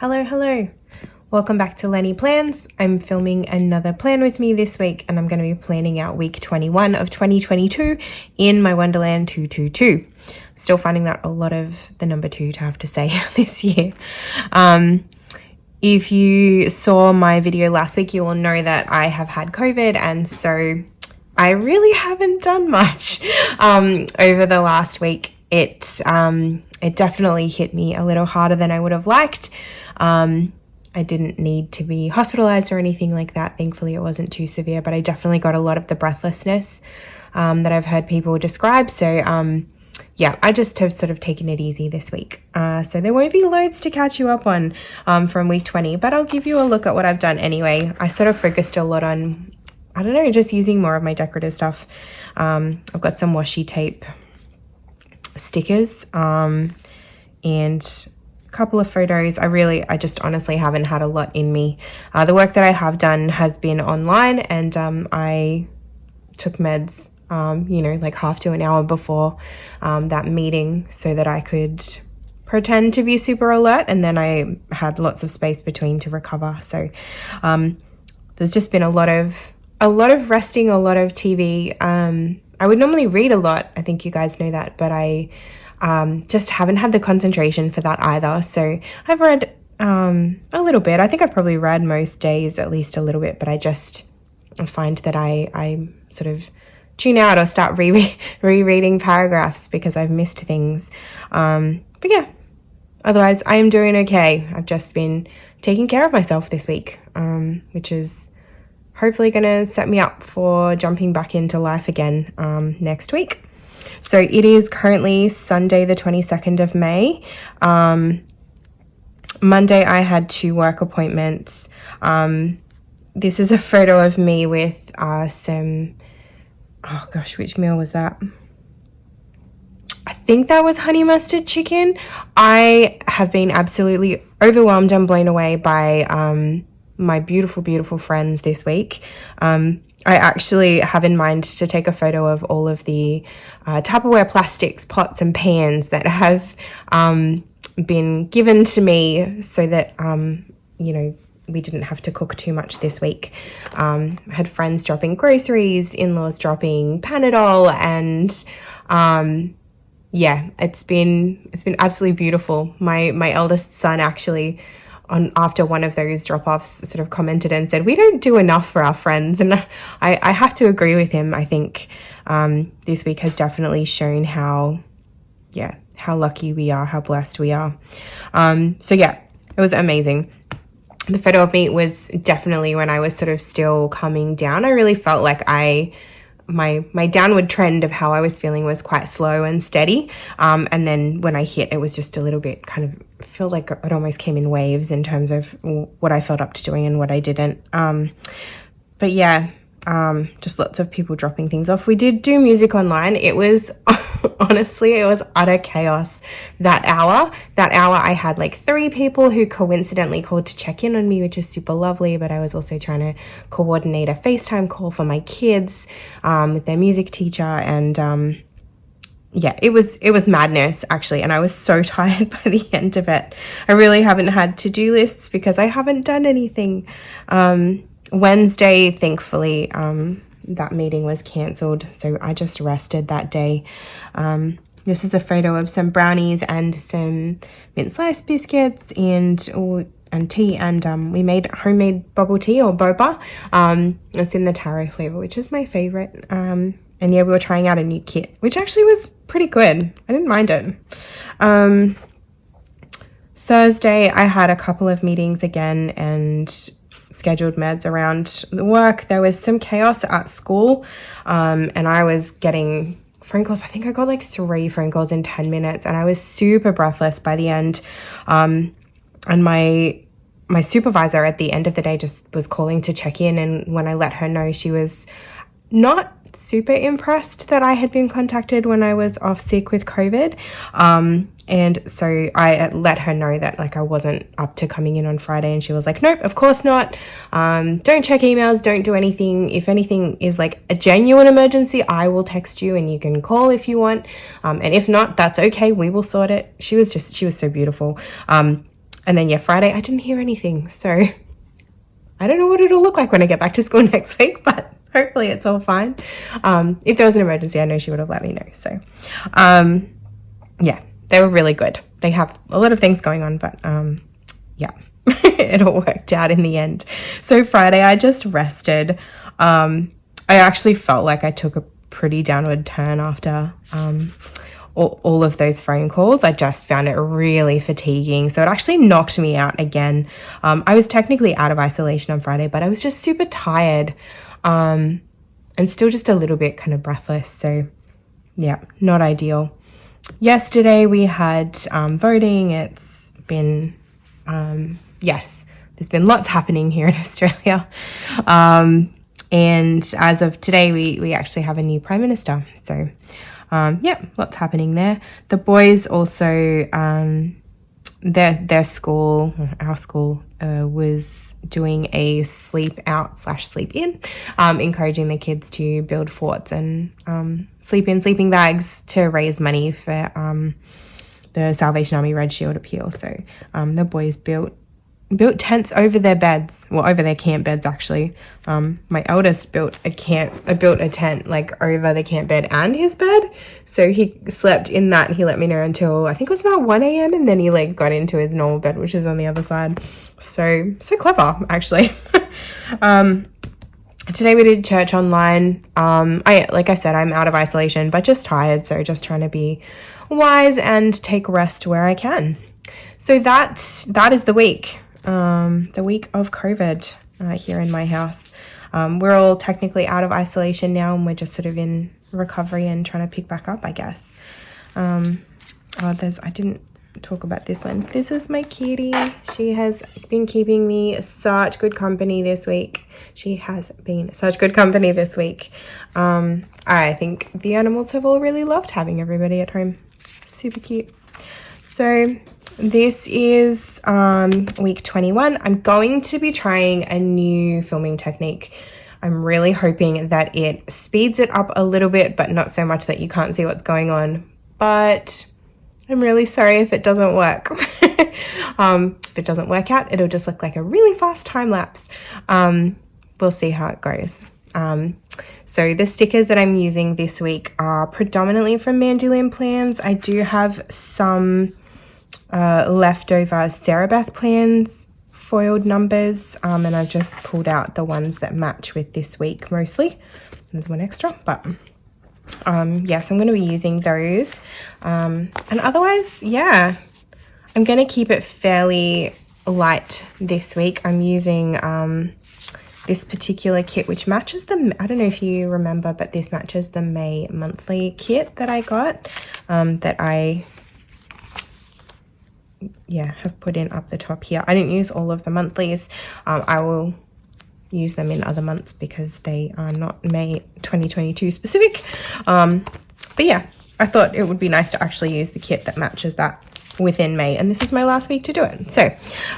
Hello. Welcome back to Lenny Plans. I'm filming another plan with me this week, and I'm going to be planning out week 21 of 2022 in my Wonderland222. Still finding that a lot of the number 2 to have to say this year. If you saw my video last week, you will know that I have had COVID, and so I really haven't done much over the last week. It definitely hit me a little harder than I would have liked. I didn't need to be hospitalized or anything like that. Thankfully, it wasn't too severe, but I definitely got a lot of the breathlessness that I've heard people describe. So, yeah, I just have sort of taken it easy this week. So there won't be loads to catch you up on from week 20, but I'll give you a look at what I've done anyway. I sort of focused a lot on, I don't know, just using more of my decorative stuff. I've got some washi tape stickers and a couple of photos. I just honestly haven't had a lot in me. The work that I have done has been online, and I took meds like half to an hour before that meeting so that I could pretend to be super alert, and then I had lots of space between to recover. So there's just been a lot of resting, a lot of TV. I would normally read a lot. I think you guys know that, but I just haven't had the concentration for that either. So I've read a little bit. I think I've probably read most days at least a little bit, but I find that I sort of tune out or start rereading paragraphs because I've missed things. But yeah, otherwise I am doing okay. I've just been taking care of myself this week, which is hopefully going to set me up for jumping back into life again next week. So it is currently Sunday, the 22nd of May. Monday, I had 2 work appointments. This is a photo of me with which meal was that? I think that was honey mustard chicken. I have been absolutely overwhelmed and blown away by my beautiful friends this week. I actually have in mind to take a photo of all of the Tupperware plastics, pots and pans that have been given to me so that, we didn't have to cook too much this week. I had friends dropping groceries, in-laws dropping Panadol, and it's been absolutely beautiful. My eldest son actually, after one of those drop-offs, sort of commented and said, we don't do enough for our friends. And I have to agree with him. I think this week has definitely shown how lucky we are, how blessed we are. It was amazing. The photo of me was definitely when I was sort of still coming down. I really felt like my downward trend of how I was feeling was quite slow and steady. And then when I hit, it was just a little bit kind of felt like it almost came in waves in terms of what I felt up to doing and what I didn't. Just lots of people dropping things off. We did do music online. It was, honestly, it was utter chaos that hour. That hour I had like 3 people who coincidentally called to check in on me, which is super lovely, but I was also trying to coordinate a FaceTime call for my kids with their music teacher, and it was madness actually, and I was so tired by the end of it. I really haven't had to-do lists because I haven't done anything. Wednesday, thankfully, that meeting was cancelled, so I just rested that day. This is a photo of some brownies and some mint slice biscuits and tea, and we made homemade bubble tea or boba. It's in the taro flavor, which is my favorite. And we were trying out a new kit, which actually was pretty good. I didn't mind it. Thursday, I had a couple of meetings again and scheduled meds around the work. There was some chaos at school, and I was getting phone calls. I think I got like 3 phone calls in 10 minutes, and I was super breathless by the end. And my supervisor at the end of the day just was calling to check in, and when I let her know, she was not super impressed that I had been contacted when I was off sick with COVID. And so I let her know that like I wasn't up to coming in on Friday, and she was like, nope, of course not. Don't check emails, don't do anything. If anything is like a genuine emergency, I will text you and you can call if you want. And if not, that's okay. We will sort it. She was so beautiful. And then, yeah, Friday, I didn't hear anything. So I don't know what it'll look like when I get back to school next week, but hopefully it's all fine. If there was an emergency, I know she would have let me know. So, yeah, they were really good. They have a lot of things going on, but yeah, it all worked out in the end. So Friday, I just rested. I actually felt like I took a pretty downward turn after all of those phone calls. I just found it really fatiguing. So it actually knocked me out again. I was technically out of isolation on Friday, but I was just super tired and still just a little bit kind of breathless. So yeah, not ideal. Yesterday we had voting. It's been, yes, there's been lots happening here in Australia. And as of today, we actually have a new Prime Minister. So yeah, lots happening there. The boys also, their school, our school, was doing a sleep out / sleep in, encouraging the kids to build forts and sleep in sleeping bags to raise money for the Salvation Army Red Shield appeal. So the boys built tents over their beds, well, over their camp beds actually. My eldest built a tent like over the camp bed and his bed, so he slept in that. He let me know until I think it was about 1 a.m. and then he like got into his normal bed, which is on the other side. So clever actually. Today we did church online. Like I said, I'm out of isolation but just tired, so just trying to be wise and take rest where I can. So that is the week of COVID here in my house. We're all technically out of isolation now, and we're just sort of in recovery and trying to pick back up, I guess. I didn't talk about this one. This is my kitty. She has been keeping me such good company this week. I think the animals have all really loved having everybody at home. Super cute. So this is week 21. I'm going to be trying a new filming technique. I'm really hoping that it speeds it up a little bit, but not so much that you can't see what's going on. But I'm really sorry if it doesn't work. If it doesn't work out, it'll just look like a really fast time lapse. We'll see how it goes. So the stickers that I'm using this week are predominantly from Mandy Lynn plans. I do have some leftover Sarah Beth plans, foiled numbers, and I've just pulled out the ones that match with this week mostly. There's one extra, but yes, I'm going to be using those. And otherwise, yeah, I'm going to keep it fairly light this week. I'm using this particular kit, which matches I don't know if you remember, but this matches the May monthly kit that I got, that I have put in up the top here. I didn't use all of the monthlies. I will use them in other months because they are not May 2022 specific. But yeah, I thought it would be nice to actually use the kit that matches that within May, and this is my last week to do it. So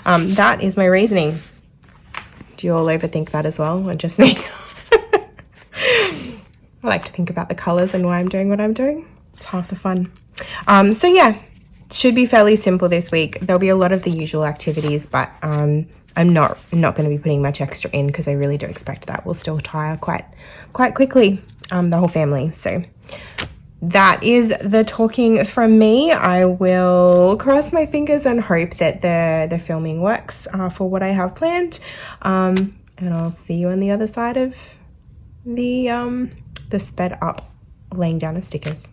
that is my reasoning. Do you all overthink that as well, or just me? I like to think about the colors and why I'm doing what I'm doing. It's half the fun. So yeah, should be fairly simple this week. There'll be a lot of the usual activities, but I'm not going to be putting much extra in because I really do expect that we'll still tire quite quickly, the whole family. So that is the talking from me. I will cross my fingers and hope that the filming works for what I have planned. And I'll see you on the other side of the sped up laying down of stickers.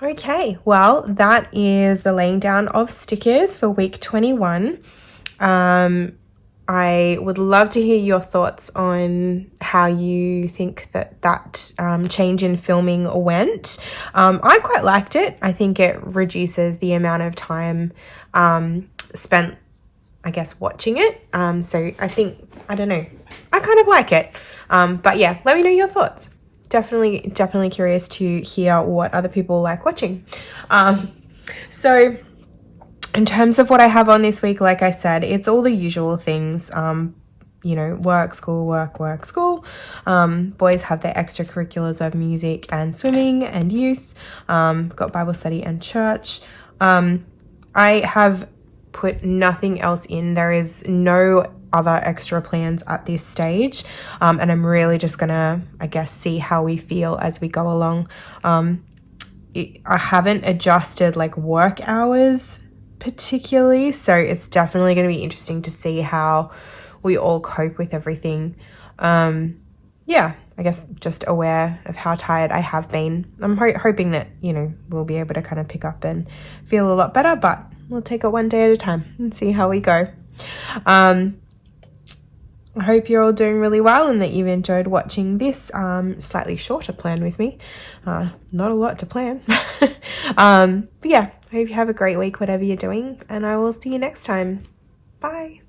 Okay, well, that is the laying down of stickers for week 21. I would love to hear your thoughts on how you think that change in filming went. I quite liked it. I think it reduces the amount of time spent, I guess, watching it. So I think, I don't know, I kind of like it. But yeah, let me know your thoughts. Definitely curious to hear what other people like watching. So in terms of what I have on this week, like I said, it's all the usual things. You know, work, school, work, school. Boys have their extracurriculars of music and swimming and youth. Got Bible study and church. I have put nothing else in. There is no other extra plans at this stage. And I'm really just gonna, I guess, see how we feel as we go along. I haven't adjusted like work hours particularly, so it's definitely going to be interesting to see how we all cope with everything. Yeah, I guess just aware of how tired I have been. I'm hoping that, you know, we'll be able to kind of pick up and feel a lot better, but we'll take it one day at a time and see how we go. I hope you're all doing really well and that you've enjoyed watching this slightly shorter plan with me. Not a lot to plan. But yeah, I hope you have a great week, whatever you're doing, and I will see you next time. Bye.